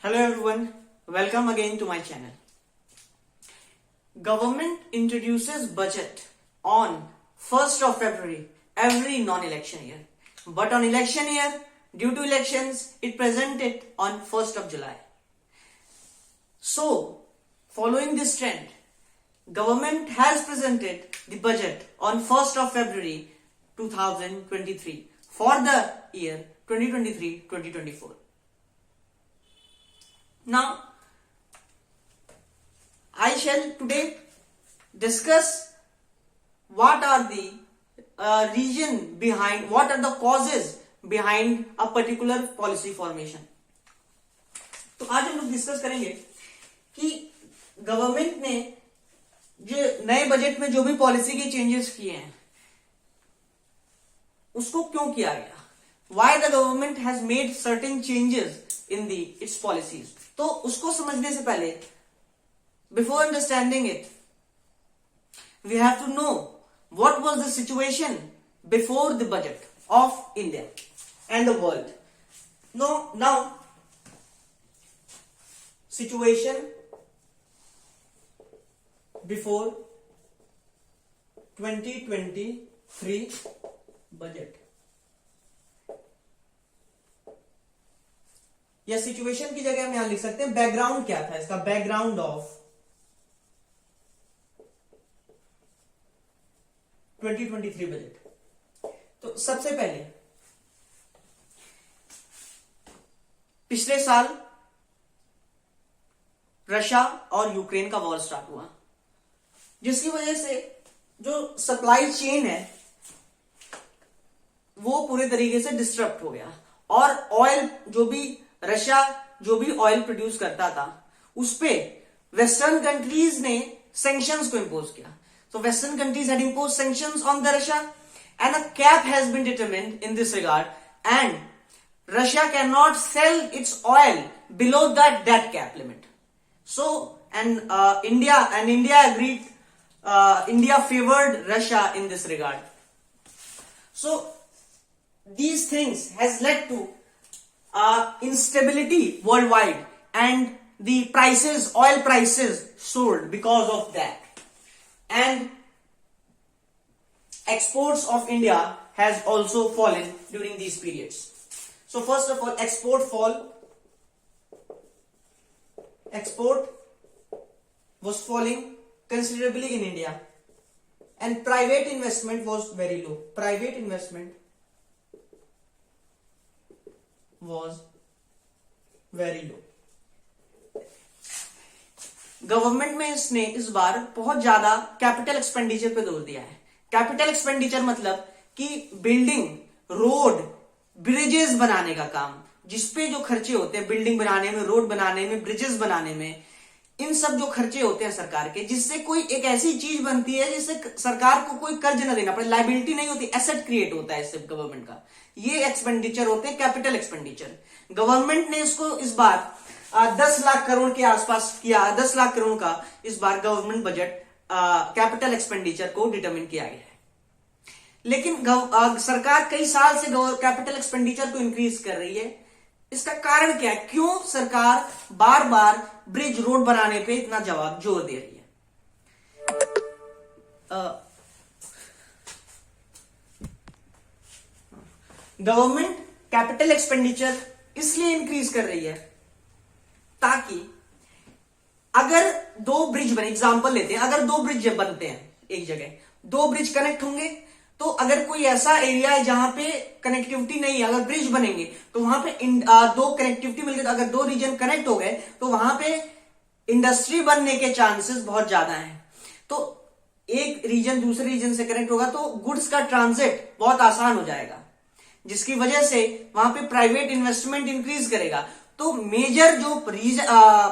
Hello everyone, welcome again to my channel. Government introduces budget on 1st of February every non-election year. But on election year, due to elections, it present it on 1st of July. So, following this trend, government has presented the budget on 1st of February 2023 for the year 2023-2024. Now, I shall today discuss what are the what are the causes behind a particular policy formation. तो आज हम लोग discuss करेंगे कि government ने जो नए budget में जो भी पॉलिसी के चेंजेस किए हैं उसको क्यों किया गया, why the government has made certain changes in the its policies. तो उसको समझने से पहले, before understanding it, we have to know what was the situation before the budget of India and the world. Now situation before 2023 budget या situation की जगह हम यहां लिख सकते हैं बैकग्राउंड क्या था इसका. Background of 2023 budget. तो सबसे पहले पिछले साल रशिया और यूक्रेन का वॉर स्टार्ट हुआ, जिसकी वजह से जो सप्लाई चेन है वो पूरे तरीके से डिस्टर्ब हो गया और ऑयल रशिया जो भी ऑयल प्रोड्यूस करता था उस पे वेस्टर्न कंट्रीज ने सैंक्शंस को इंपोज किया. So western countries had impose sanctions on the Russia and a cap has been determined in this regard and Russia can not sell its oil below that cap limit. So and India agreed, India favoured Russia in this regard. So these things has led to instability worldwide and the oil prices soared because of that, and exports of India has also fallen during these periods. So first of all, export was falling considerably in India and private investment was very low. Private investment was very low. Government में इसने इस बार बहुत ज्यादा capital expenditure पे जोर दिया है. Capital expenditure मतलब कि बिल्डिंग, रोड, ब्रिजेस बनाने का काम, जिसपे जो खर्चे होते हैं बिल्डिंग बनाने में, रोड बनाने में, ब्रिजेस बनाने में, इन सब जो खर्चे होते हैं सरकार के, जिससे कोई एक ऐसी चीज बनती है जिससे सरकार को कोई कर्ज न देना पड़े, लायबिलिटी नहीं होती, एसेट क्रिएट होता है इससे गवर्नमेंट का. ये एक्सपेंडिचर होते हैं कैपिटल एक्सपेंडिचर. गवर्नमेंट ने इसको इस बार 10 लाख करोड़ के आसपास किया. 10 लाख करोड़ का इस बार गवर्नमेंट बजट कैपिटल एक्सपेंडिचर को डिटरमिन किया गया है. लेकिन सरकार कई साल से कैपिटल एक्सपेंडिचर को इंक्रीज कर रही है. इसका कारण क्या है, क्यों सरकार बार बार ब्रिज, रोड बनाने पे इतना जोर दे रही है? गवर्नमेंट कैपिटल एक्सपेंडिचर इसलिए इंक्रीज कर रही है ताकि अगर दो ब्रिज बने, एग्जांपल लेते हैं, अगर दो ब्रिज बनते हैं एक जगह, दो ब्रिज कनेक्ट होंगे, तो अगर कोई ऐसा एरिया है जहां पे कनेक्टिविटी नहीं है, अगर ब्रिज बनेंगे तो वहां पे दो कनेक्टिविटी मिल गई, तो अगर दो रीजन कनेक्ट हो गए तो वहां पे इंडस्ट्री बनने के चांसेस बहुत ज्यादा हैं. तो एक रीजन दूसरे रीजन से कनेक्ट होगा तो गुड्स का ट्रांजिट बहुत आसान हो जाएगा, जिसकी वजह से वहां पे प्राइवेट इन्वेस्टमेंट इंक्रीज करेगा. तो मेजर जो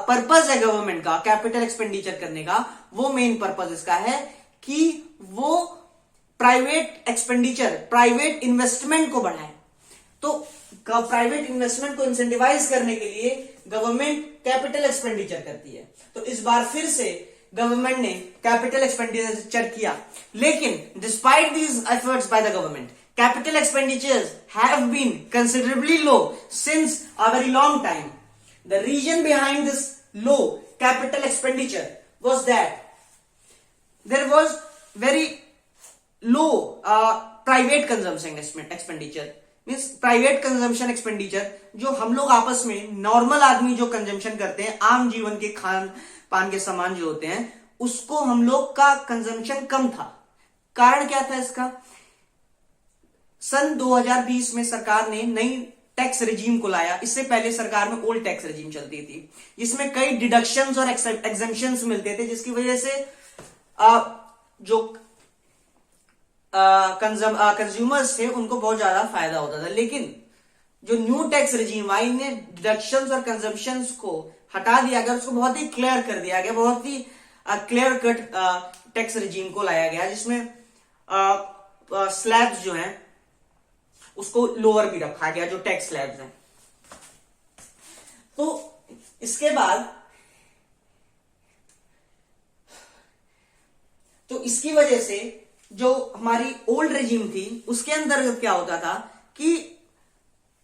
पर्पस है गवर्नमेंट का कैपिटल एक्सपेंडिचर करने का, वो मेन पर्पस इसका है कि वो प्राइवेट एक्सपेंडिचर, प्राइवेट इन्वेस्टमेंट को बढ़ाए. तो प्राइवेट इन्वेस्टमेंट को इंसेंटिवाइज करने के लिए गवर्नमेंट कैपिटल एक्सपेंडिचर करती है. तो इस बार फिर से गवर्नमेंट ने कैपिटल एक्सपेंडिचर किया, लेकिन despite these efforts by the government, capital expenditures have been considerably low since a very long time. The reason behind this low capital expenditure was that there was very low private consumption expenditure, means private consumption expenditure जो हम लोग आपस में normal आदमी जो consumption करते हैं, आम जीवन के खान पान के सामान जो होते हैं, उसको हम लोग का कंजम्पशन कम था। कारण क्या था इसका? सन 2020 में सरकार ने नई टैक्स रिजीम को लाया। इससे पहले सरकार में ओल्ड टैक्स रिजीम चलती थी, जिसमें कई डिडक्शंस और एग्जेम्पशंस मिलते थे, जिसकी वजह से जो कंज्यूमर्स थे उनको बहुत ज्यादा फायदा होता था। लेकिन जो न्यू टैक्स रिजीम आई ने डिडक्शंस और कंजम्पशंस को हटा दिया गया, उसको बहुत ही क्लियर कर दिया गया, बहुत ही क्लियर कट टैक्स रिजीम को लाया गया, जिसमें स्लैब्स जो हैं उसको लोअर भी रखा गया, जो टैक्स स्लैब्स हैं। तो इसके बाद तो इसकी वजह से जो हमारी ओल्ड रेजिम थी उसके अंतर्गत क्या होता था कि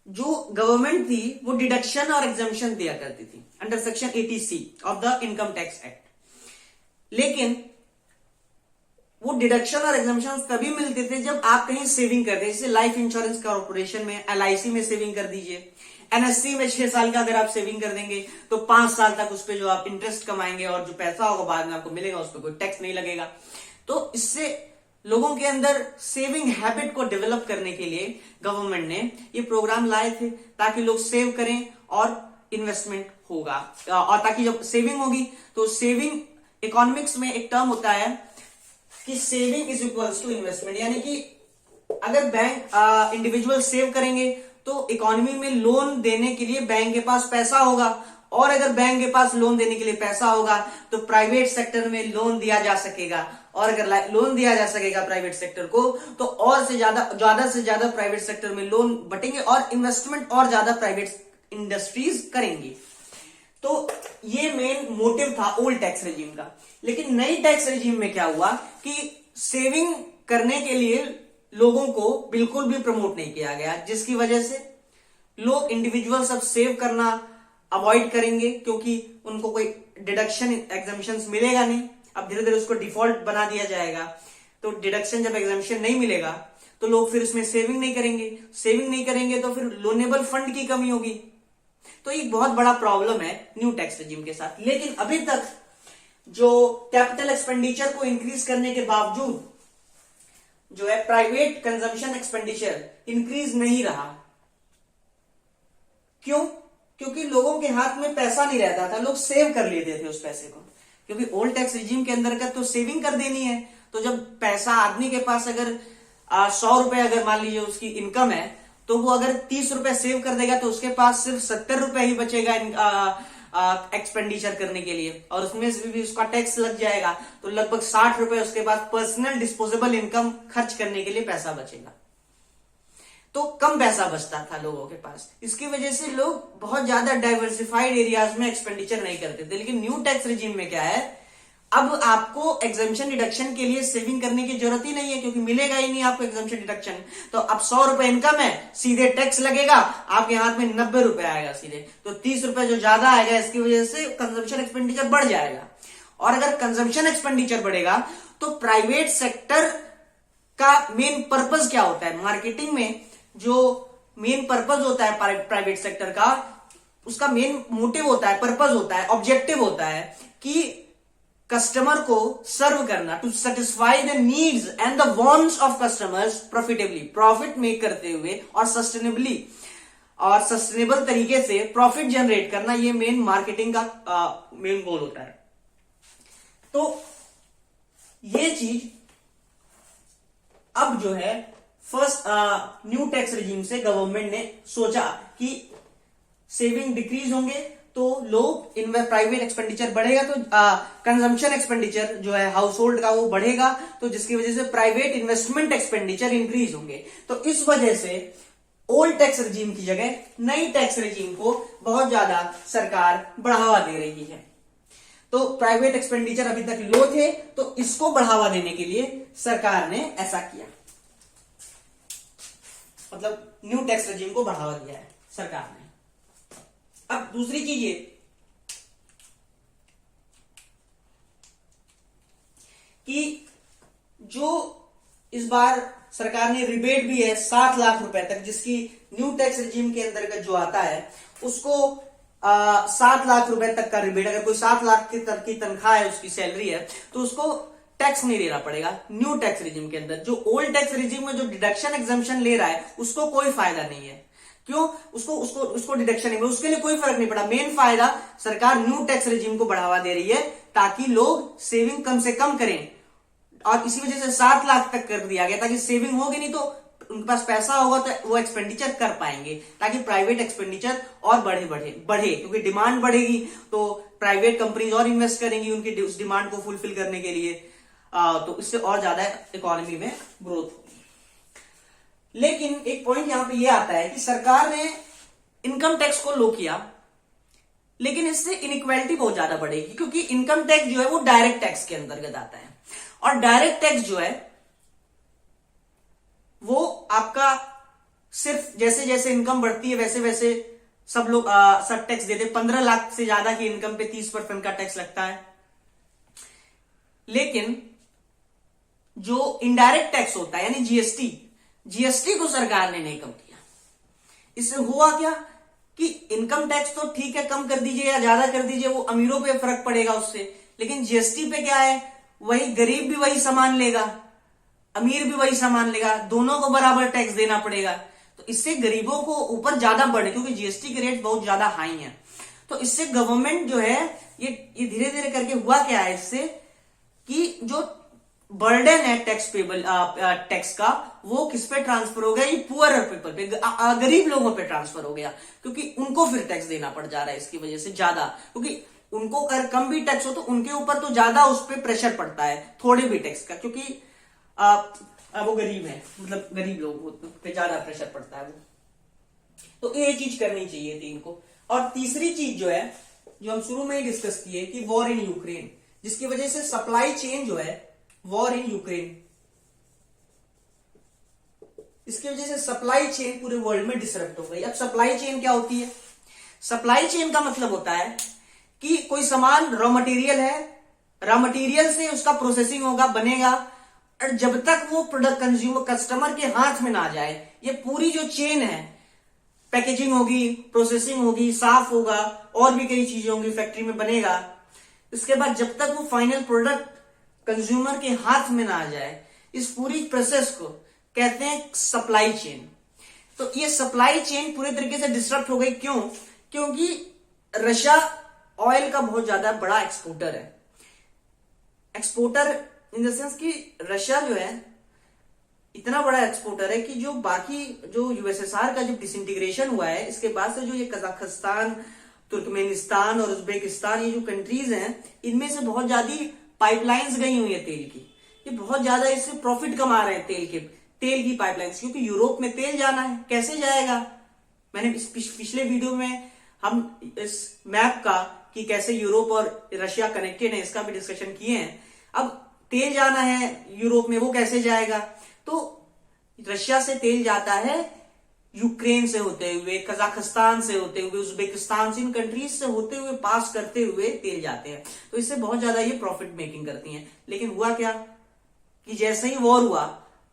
जो गवर्नमेंट थी वो डिडक्शन और एग्जम्पशन दिया करती थी under section 80C of the income tax act. लेकिन वो डिडक्शन और एग्जम्पशन तभी मिलते थे जब आप कहीं सेविंग करते, जैसे लाइफ इंश्योरेंस कॉर्पोरेशन में LIC में सेविंग कर दीजिए, NSC में 6 साल का अगर आप सेविंग कर देंगे तो 5 साल तक उस पर जो आप इंटरेस्ट कमाएंगे और जो पैसा होगा बाद में आपको मिलेगा उस पर कोई टैक्स नहीं लगेगा। तो इससे लोगों के अंदर सेविंग हैबिट को डेवलप करने के लिए गवर्नमेंट ने ये प्रोग्राम लाए थे, ताकि लोग सेव करें और इन्वेस्टमेंट होगा, और ताकि जब सेविंग होगी तो सेविंग, इकोनॉमिक्स में एक टर्म होता है कि saving is equals to investment, यानी कि अगर बैंक इंडिविजुअल सेव करेंगे तो इकोनॉमी में लोन देने के लिए बैंक के पास पैसा होगा, और अगर बैंक के पास लोन देने के लिए पैसा होगा तो प्राइवेट सेक्टर में लोन दिया जा सकेगा, और अगर लोन दिया जा सकेगा प्राइवेट सेक्टर को तो और से ज्यादा से ज्यादा प्राइवेट सेक्टर में लोन बटेंगे और इन्वेस्टमेंट और ज्यादा प्राइवेट इंडस्ट्रीज करेंगी। तो ये मेन मोटिव था ओल्ड टैक्स रेजिम का। लेकिन नई टैक्स रेजिम में क्या हुआ कि सेविंग करने के लिए लोगों को बिल्कुल भी प्रमोट नहीं किया गया, जिसकी वजह से लोग इंडिविजुअल सब सेव करना अवॉइड करेंगे, क्योंकि उनको कोई डिडक्शन एग्जामिशन मिलेगा नहीं। अब धीरे धीरे उसको डिफॉल्ट बना दिया जाएगा, तो डिडक्शन जब एग्जामिशन नहीं मिलेगा तो लोग फिर उसमें सेविंग नहीं करेंगे, सेविंग नहीं करेंगे तो फिर लोनेबल फंड की कमी होगी। तो एक बहुत बड़ा प्रॉब्लम है न्यू टैक्स रेजिम के साथ। लेकिन अभी तक जो कैपिटल एक्सपेंडिचर को इंक्रीज करने के बावजूद जो है प्राइवेट कंजम्पशन एक्सपेंडिचर इंक्रीज नहीं रहा। क्यों? क्योंकि लोगों के हाथ में पैसा नहीं रहता था, लोग सेव कर लेते थे उस पैसे को, क्योंकि ओल्ड टैक्स रिजीम के अंतर्गत तो सेविंग कर देनी है। तो जब पैसा आदमी के पास अगर 100 रुपए अगर मान लीजिए उसकी इनकम है, तो वो अगर 30 रुपए सेव कर देगा तो उसके पास सिर्फ 70 रुपए ही बचेगा एक्सपेंडिचर करने के लिए, और उसमें से भी उसका टैक्स लग जाएगा, तो लगभग 60 रुपए उसके पास पर्सनल डिस्पोजेबल इनकम खर्च करने के लिए पैसा बचेगा। तो कम पैसा बचता था लोगों के पास, इसकी वजह से लोग बहुत ज्यादा डाइवर्सिफाइड एरियाज में एक्सपेंडिचर नहीं करते थे। लेकिन न्यू टैक्स रिजीम में क्या है, अब आपको एग्जामिशन डिडक्शन के लिए सेविंग करने की जरूरत ही नहीं है, क्योंकि मिलेगा ही नहीं आपको एग्जामिशन डिडक्शन। तो अब 100 रुपए इनकम है, सीधे टैक्स लगेगा, आपके हाथ में 90 रुपए आएगा सीधे, तो 30 रुपए जो ज्यादा आएगा, इसकी वजह से कंजम्पशन एक्सपेंडिचर बढ़ जाएगा। और अगर कंजम्पशन एक्सपेंडिचर बढ़ेगा तो प्राइवेट सेक्टर का मेन पर्पज क्या होता है, मार्केटिंग में जो मेन पर्पज होता है प्राइवेट सेक्टर का, उसका मेन मोटिव होता है, पर्पज होता है, ऑब्जेक्टिव होता है कि कस्टमर को सर्व करना, to satisfy the needs and the wants of customers profitably, profit make करते हुए और सस्टेनेबली और सस्टेनेबल तरीके से प्रॉफिट जनरेट करना, ये मेन मार्केटिंग का मेन गोल होता है। तो ये चीज अब जो है फर्स्ट न्यू टैक्स रिजीम से गवर्नमेंट ने सोचा कि सेविंग डिक्रीज होंगे तो लोग प्राइवेट एक्सपेंडिचर बढ़ेगा, तो कंजम्पशन एक्सपेंडिचर जो है हाउस होल्ड का वो बढ़ेगा, तो जिसकी वजह से प्राइवेट इन्वेस्टमेंट एक्सपेंडिचर इंक्रीज होंगे। तो इस वजह से ओल्ड टैक्स रिजीम की जगह नई टैक्स रिजीम को बहुत ज्यादा सरकार बढ़ावा दे रही है। तो प्राइवेट एक्सपेंडिचर अभी तक लो थे, तो इसको बढ़ावा देने के लिए सरकार ने ऐसा किया, मतलब न्यू टैक्स रेजिम को बढ़ावा दिया है सरकार ने। अब दूसरी चीज ये कि जो इस बार सरकार ने रिबेट भी है 7 लाख रुपए तक, जिसकी न्यू टैक्स रिजीम के अंतर्गत जो आता है उसको 7 लाख रुपए तक का रिबेट, अगर कोई 7 लाख की तनख्वाह है, उसकी सैलरी है, तो उसको टैक्स नहीं देना पड़ेगा न्यू टैक्स रिजीम के अंदर। जो ओल्ड टैक्स रिजीम में जो डिडक्शन एग्जम्पशन ले रहा है उसको कोई फायदा नहीं है। क्यों? उसको डिडक्शन नहीं, उसके लिए कोई फर्क नहीं पड़ा। मेन फायदा सरकार न्यू टैक्स रिजीम को बढ़ावा दे रही है ताकि लोग सेविंग कम से कम करें, और इसी वजह से 7 लाख तक कर दिया गया ताकि सेविंग होगी, नहीं तो उनके पास पैसा होगा तो वो एक्सपेंडिचर कर पाएंगे, ताकि प्राइवेट एक्सपेंडिचर और बढ़े क्योंकि डिमांड बढ़ेगी तो प्राइवेट कंपनीज और इन्वेस्ट करेंगी उनकी उस डिमांड को फुलफिल करने के लिए, तो इससे और ज्यादा इकोनॉमी में ग्रोथ होगी। लेकिन एक पॉइंट यहां पे ये आता है कि सरकार ने इनकम टैक्स को लो किया, लेकिन इससे इनइक्वालिटी बहुत ज्यादा बढ़ेगी, क्योंकि इनकम टैक्स जो है वो डायरेक्ट टैक्स के अंतर्गत आता है, और डायरेक्ट टैक्स जो है वो आपका सिर्फ जैसे जैसे इनकम बढ़ती है वैसे वैसे सब लोग सब टैक्स देते। 15 लाख से ज्यादा की इनकम पे 30% का टैक्स लगता है। लेकिन जो इनडायरेक्ट टैक्स होता है यानी जीएसटी को सरकार ने नहीं कम किया। इससे हुआ क्या कि इनकम टैक्स तो ठीक है कम कर दीजिए या ज्यादा कर दीजिए, वो अमीरों पे फर्क पड़ेगा उससे, लेकिन जीएसटी पे क्या है, वही गरीब भी वही सामान लेगा, अमीर भी वही सामान लेगा, दोनों को बराबर टैक्स देना पड़ेगा। तो इससे गरीबों को ऊपर ज्यादा बढ़े, क्योंकि जीएसटी के रेट बहुत ज्यादा हाई हैं। तो इससे गवर्नमेंट जो है ये धीरे धीरे करके हुआ क्या है इससे कि जो बर्डन है टैक्स का वो किस पे ट्रांसफर हो गया, ये पुअर पीपल पे, गरीब लोगों पे ट्रांसफर हो गया, क्योंकि उनको फिर टैक्स देना पड़ जा रहा है इसकी वजह से ज्यादा, क्योंकि उनको अगर कम भी टैक्स हो तो उनके ऊपर तो ज्यादा उस पर प्रेशर पड़ता है थोड़े भी टैक्स का, क्योंकि वो गरीब है, मतलब गरीब लोग पे ज्यादा प्रेशर पड़ता है वो। तो ये चीज करनी चाहिए थी इनको। और तीसरी चीज जो है, जो हम शुरू में ही डिस्कस किए कि वॉर इन यूक्रेन, जिसकी वजह से सप्लाई चेन जो है, वॉर इन यूक्रेन, इसकी वजह से सप्लाई चेन पूरे वर्ल्ड में डिसरप्ट हो गई। अब सप्लाई चेन क्या होती है? सप्लाई चेन का मतलब होता है कि कोई सामान रॉ मटेरियल है, रॉ मटेरियल से उसका प्रोसेसिंग होगा, बनेगा, और जब तक वो प्रोडक्ट कंज्यूमर कस्टमर के हाथ में ना जाए, ये पूरी जो चेन है, पैकेजिंग होगी, प्रोसेसिंग होगी, साफ होगा, और भी कई चीजें होंगी, फैक्ट्री में बनेगा, इसके बाद जब तक वो फाइनल प्रोडक्ट कंज्यूमर के हाथ में ना आ जाए, इस पूरी प्रोसेस को कहते हैं सप्लाई चेन। तो ये सप्लाई चेन पूरे तरीके से डिस्टर्ब हो गई। क्यों? क्योंकि रशिया ऑयल का बहुत ज्यादा बड़ा एक्सपोर्टर है। एक्सपोर्टर इन द सेंस कि रशिया जो है इतना बड़ा एक्सपोर्टर है कि जो बाकी जो यूएसएसआर का जो डिसइंटीग्रेशन हुआ है, इसके बाद से जो ये कजाकिस्तान, तुर्कमेनिस्तान और उज्बेकिस्तान, ये जो कंट्रीज हैं, इनमें से बहुत ज्यादा पाइपलाइंस गई हुई है तेल की। ये बहुत ज्यादा इससे प्रॉफिट कमा रहे हैं तेल की पाइपलाइंस, क्योंकि यूरोप में तेल जाना है, कैसे जाएगा? मैंने इस पिछले वीडियो में हम इस मैप का कि कैसे यूरोप और रशिया कनेक्टेड है, इसका भी डिस्कशन किए हैं। अब तेल जाना है यूरोप में, वो कैसे जाएगा? तो रशिया से तेल जाता है यूक्रेन से होते हुए, कजाकिस्तान से होते हुए, उज्बेकिस्तान से, इन कंट्रीज से होते हुए, पास करते हुए तेल जाते हैं। तो इससे बहुत ज्यादा ये प्रॉफिट मेकिंग करती हैं। लेकिन हुआ क्या कि जैसे ही वॉर हुआ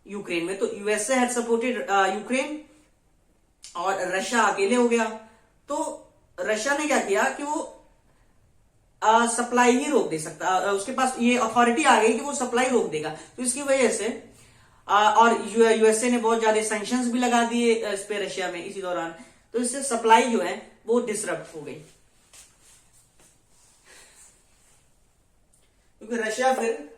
यूक्रेन में, तो यूएसए हैड सपोर्टेड यूक्रेन और रशिया अकेले हो गया। तो रशिया ने क्या किया कि वो सप्लाई ही रोक दे सकता, उसके पास ये अथॉरिटी आ गई कि वो सप्लाई रोक देगा। तो इसकी वजह से और यूएसए ने बहुत ज्यादा सैंक्शंस भी लगा दिए इस पे रशिया में इसी दौरान। तो इससे सप्लाई जो है वो डिसरप्ट हो गई, क्योंकि रशिया फिर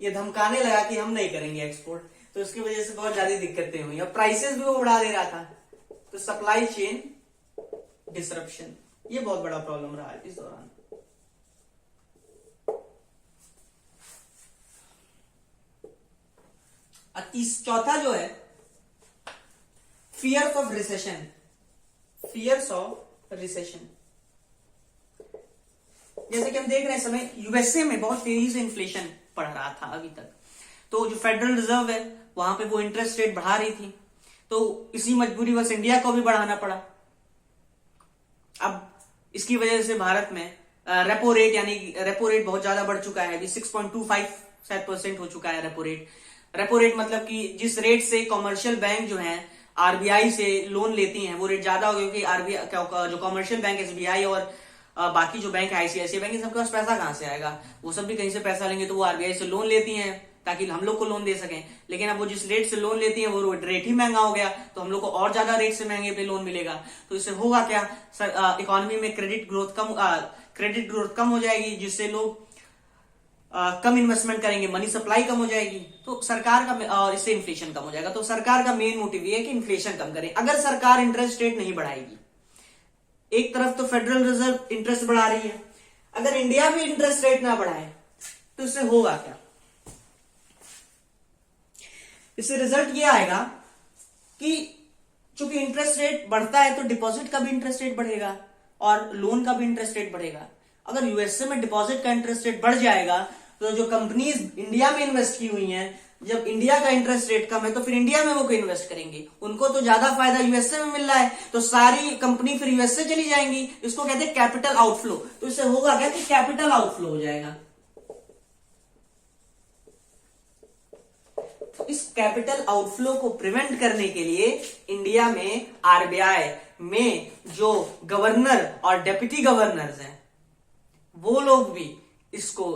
ये धमकाने लगा कि हम नहीं करेंगे एक्सपोर्ट। तो इसकी वजह से बहुत ज्यादा दिक्कतें हुई और प्राइसेस भी वो बढ़ा दे रहा था। तो सप्लाई चेन डिसरप्शन ये बहुत बड़ा प्रॉब्लम रहा है इस दौरान। चौथा जो है फियर्स ऑफ रिसेशन। जैसे कि हम देख रहे हैं समय यूएसए में बहुत तेजी से इन्फ्लेशन बढ़ रहा था अभी तक। तो जो फेडरल रिजर्व है वहां पे वो इंटरेस्ट रेट बढ़ा रही थी, तो इसी मजबूरी बस इंडिया को भी बढ़ाना पड़ा। अब इसकी वजह से भारत में रेपो रेट यानी रेपो रेट बहुत ज्यादा बढ़ चुका है, अभी 6.25% हो चुका है रेपो रेट। रेपो रेट मतलब कि जिस रेट से कॉमर्शियल बैंक जो है आरबीआई से लोन लेती हैं वो रेट ज्यादा हो गया, क्योंकि आरबीआई जो कॉमर्शियल बैंक एसबीआई और बाकी जो बैंक है आईसीआईसीआई बैंक, सबके पास पैसा कहां से आएगा, वो सब भी कहीं से पैसा लेंगे, तो वो आरबीआई से लोन लेती हैं ताकि हम लोग को लोन दे सकें। लेकिन अब वो जिस रेट से लोन लेती है वो रेट ही महंगा हो गया, तो हम लोग को और ज्यादा रेट से महंगे पे लोन मिलेगा। तो इससे होगा क्या, इकोनॉमी में क्रेडिट ग्रोथ कम हो जाएगी, जिससे लोग कम इन्वेस्टमेंट करेंगे, मनी सप्लाई कम हो जाएगी, तो सरकार का और इससे इन्फ्लेशन कम हो जाएगा। तो सरकार का मेन मोटिव ये है कि इन्फ्लेशन कम करें। अगर सरकार इंटरेस्ट रेट नहीं बढ़ाएगी, एक तरफ तो फेडरल रिजर्व इंटरेस्ट बढ़ा रही है, अगर इंडिया भी इंटरेस्ट रेट ना बढ़ाए तो इससे होगा क्या, इससे रिजल्ट ये आएगा कि चूंकि इंटरेस्ट रेट बढ़ता है तो डिपॉजिट का भी इंटरेस्ट रेट बढ़ेगा और लोन का भी इंटरेस्ट रेट बढ़ेगा। अगर यूएसए में डिपॉजिट का इंटरेस्ट रेट बढ़ जाएगा तो जो कंपनीज इंडिया में इन्वेस्ट की हुई हैं, जब इंडिया का इंटरेस्ट रेट कम है तो फिर इंडिया में वो क्यों इन्वेस्ट करेंगे, उनको तो ज्यादा फायदा यूएसए में मिल रहा है, तो सारी कंपनी फिर यूएसए चली जाएंगी। इसको कहते हैं कैपिटल आउटफ्लो। तो इससे होगा क्या कि कैपिटल आउटफ्लो हो जाएगा। तो इस कैपिटल आउटफ्लो को प्रिवेंट करने के लिए इंडिया में आरबीआई में जो गवर्नर और डेप्यूटी गवर्नर्स हैं वो लोग भी इसको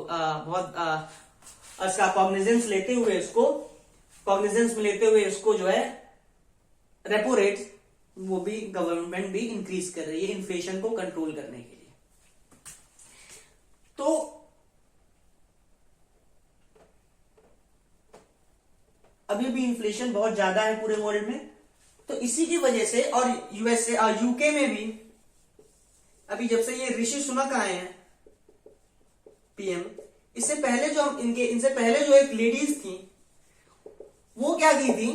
इसका कॉग्निजेंस लेते हुए इसको जो है रेपो रेट वो भी गवर्नमेंट भी इंक्रीज कर रही है इन्फ्लेशन को कंट्रोल करने के लिए। तो अभी भी इन्फ्लेशन बहुत ज्यादा है पूरे वर्ल्ड में, तो इसी की वजह से, और यूएसए और यूके में भी अभी जब से ये ऋषि सुनक आए हैं पीएम, इससे पहले जो इनसे पहले जो एक लेडीज थी वो क्या की थी,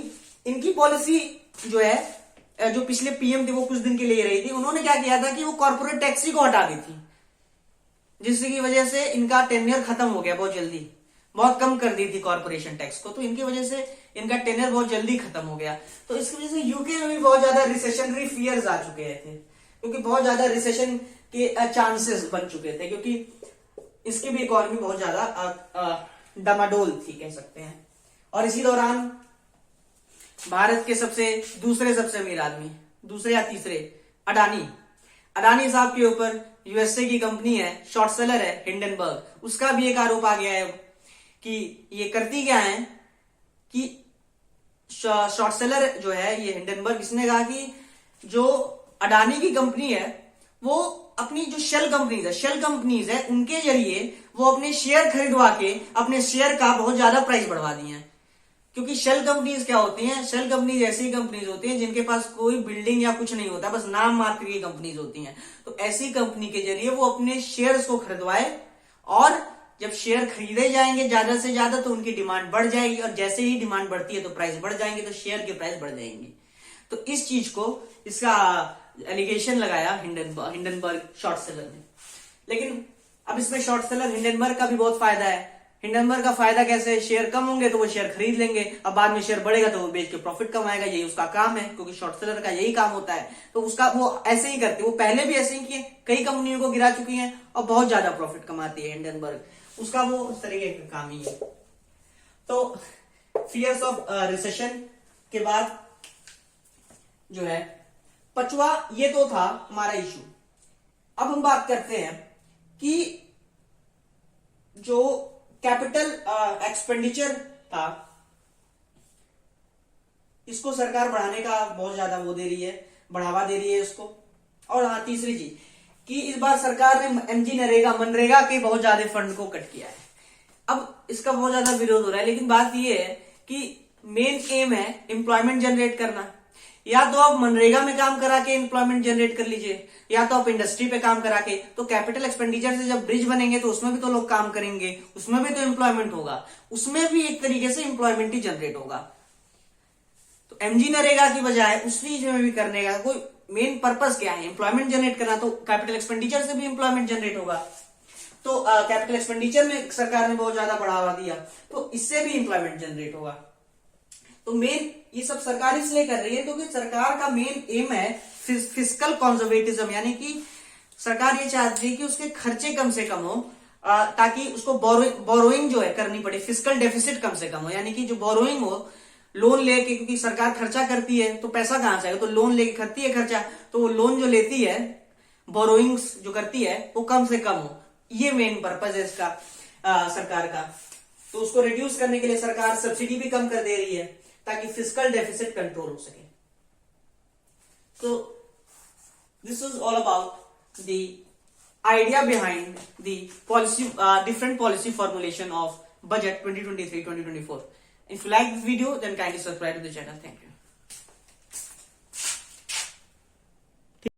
इनकी पॉलिसी जो है जो पिछले पीएम थे वो कुछ दिन के लिए रही थी, उन्होंने क्या किया था कि वो कॉर्पोरेट टैक्स को हटा दी थी, जिसकी की वजह से इनका टेन्योर खत्म हो गया बहुत जल्दी, बहुत कम कर दी थी कॉर्पोरेशन टैक्स को, तो इनकी वजह से इनका टेन्योर बहुत जल्दी खत्म हो गया। तो इसकी वजह से यूके में भी बहुत ज्यादा रिसेशनरी फियर्स आ चुके थे, क्योंकि बहुत ज्यादा रिसेशन के चांसेस बन चुके थे, क्योंकि इसकी भी इकोनॉमी बहुत ज्यादा डमाडोल थी कह सकते हैं। और इसी दौरान भारत के दूसरे सबसे अमीर आदमी, दूसरे या तीसरे, अडानी साहब के ऊपर यूएसए की कंपनी है, शॉर्ट सेलर है हिंडनबर्ग, उसका भी एक आरोप आ गया है कि ये करती क्या है कि शॉर्ट सेलर जो है ये हिंडनबर्ग, इसने कहा कि जो अडानी की कंपनी है वो अपनी जो शेल कंपनीज है उनके जरिए वो अपने शेयर खरीदवा के अपने शेयर का बहुत ज्यादा प्राइस बढ़वा दिए हैं। क्योंकि शेल कंपनीज क्या होती हैं, शेल कंपनीज ऐसी कंपनीज होती हैं जिनके पास कोई बिल्डिंग या कुछ नहीं होता, बस नाम मात्र की कंपनीज होती हैं। तो ऐसी कंपनी के जरिए वो अपने शेयर्स को खरीदवाए, और जब शेयर खरीदे जाएंगे ज्यादा से ज्यादा तो उनकी डिमांड बढ़ जाएगी, और जैसे ही डिमांड बढ़ती है तो प्राइस बढ़ जाएंगे, तो शेयर के प्राइस बढ़ जाएंगे। तो इस चीज को, इसका एलिगेशन लगाया हिंडनबर्ग शॉर्ट सेलर ने। लेकिन अब इसमें शॉर्ट सेलर हिंडनबर्ग का भी बहुत फायदा है। हिंडनबर्ग का फायदा कैसे, शेयर कम होंगे तो वो शेयर खरीद लेंगे, अब बाद में शेयर बढ़ेगा तो वो बेच के प्रॉफिट कमाएगा, यही उसका काम है, क्योंकि शॉर्ट सेलर का यही काम होता है। तो उसका वो ऐसे ही करते, वो पहले भी ऐसे ही किए, कई कंपनियों को गिरा चुकी हैं और बहुत ज्यादा प्रॉफिट कमाती है हिंडनबर्ग, उसका वो उस तरीके का काम ही है। तो फियर्स ऑफ रिसेशन के बाद जो है पांचवा, ये तो था हमारा इशू। अब हम बात करते हैं कि जो कैपिटल एक्सपेंडिचर था इसको सरकार बढ़ाने का बहुत ज्यादा वो दे रही है, बढ़ावा दे रही है इसको। और हाँ, तीसरी चीज कि इस बार सरकार ने मनरेगा के बहुत ज्यादा फंड को कट किया है। अब इसका बहुत ज्यादा विरोध हो रहा है, लेकिन बात यह है कि मेन एम है एम्प्लॉयमेंट जनरेट करना। या तो आप मनरेगा में काम करा के एम्प्लॉयमेंट जनरेट कर लीजिए, या तो आप इंडस्ट्री पे काम करा के। तो कैपिटल एक्सपेंडिचर से जब ब्रिज बनेंगे तो उसमें भी तो लोग काम करेंगे, उसमें भी तो एम्प्लॉयमेंट होगा, उसमें भी एक तरीके से एम्प्लॉयमेंट ही जनरेट होगा। तो एमजी नरेगा की बजाय उस चीज में भी करने का कोई मेन पर्पस क्या है, एम्प्लॉयमेंट जनरेट करना, तो कैपिटल एक्सपेंडिचर से भी एम्प्लॉयमेंट जनरेट होगा। तो कैपिटल एक्सपेंडिचर में सरकार ने बहुत ज्यादा बढ़ावा दिया तो इससे भी एम्प्लॉयमेंट जनरेट होगा। तो मेन ये सब सरकार इसलिए कर रही है क्योंकि सरकार का मेन एम है फिस्कल कंजर्वेटिज्म, यानी कि सरकार ये चाहती है कि उसके खर्चे कम से कम हो, ताकि उसको बोरोइंग जो है करनी पड़े, फिस्कल डेफिसिट कम से कम हो, यानी कि जो बोरोइंग हो लोन लेके, क्योंकि सरकार खर्चा करती है तो पैसा कहां से आएगा, तो लोन लेके करती है खर्चा, तो वो लोन जो लेती है, बोरोइंग्स जो करती है वो कम से कम हो। ये मेन पर्पज है इसका सरकार का। तो उसको रिड्यूस करने के लिए सरकार सब्सिडी भी कम कर दे रही है ताकि फिस्कल डेफिसिट कंट्रोल हो सके। तो this is all about the idea behind the policy, different policy formulation of budget 2023-2024. If you like this video, then kindly subscribe to the channel. Thank you.